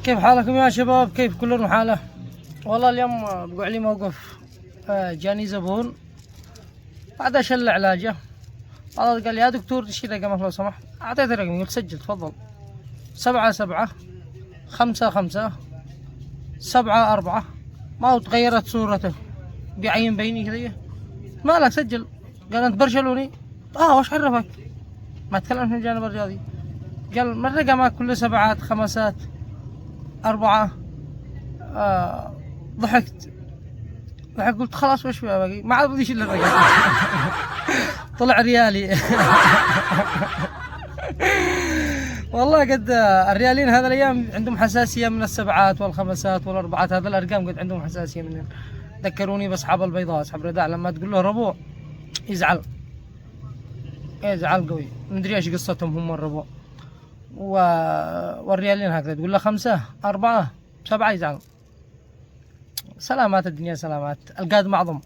كيف حالكم يا شباب؟ كيف كل حاله؟ والله اليوم بقع لي موقف. جاني زبون بعد شل علاجه. قال لي يا دكتور شيل رقمك لو سمحت. اعطيته رقمي قلت سجل تفضل. 77 55 7 4. ما هو تغيرت صورته بعين بيني كذا. مالك سجل؟ قال انت برشلوني؟ وش عرفك؟ ما تكلمت من الجانب الرياضي. قال من رقمك كله 7 5 4. ضحكت قلت خلاص وش فيها باقي؟ ما عاد بدي اشيل الرقم. طلع ريالي. والله قد الريالين هذا الايام عندهم حساسيه من السبعات والخمسات والاربعات، هذا الارقام قد عندهم حساسيه منهم. ذكروني باصحاب البيضاء، اصحاب الرداء، لما تقول له ربوع يزعل قوي. مدري ايش قصتهم هم الربوع. والريالين هكذا تقول له 5 4 7 يزعل. سلامات الدنيا، سلامات القاد معظم.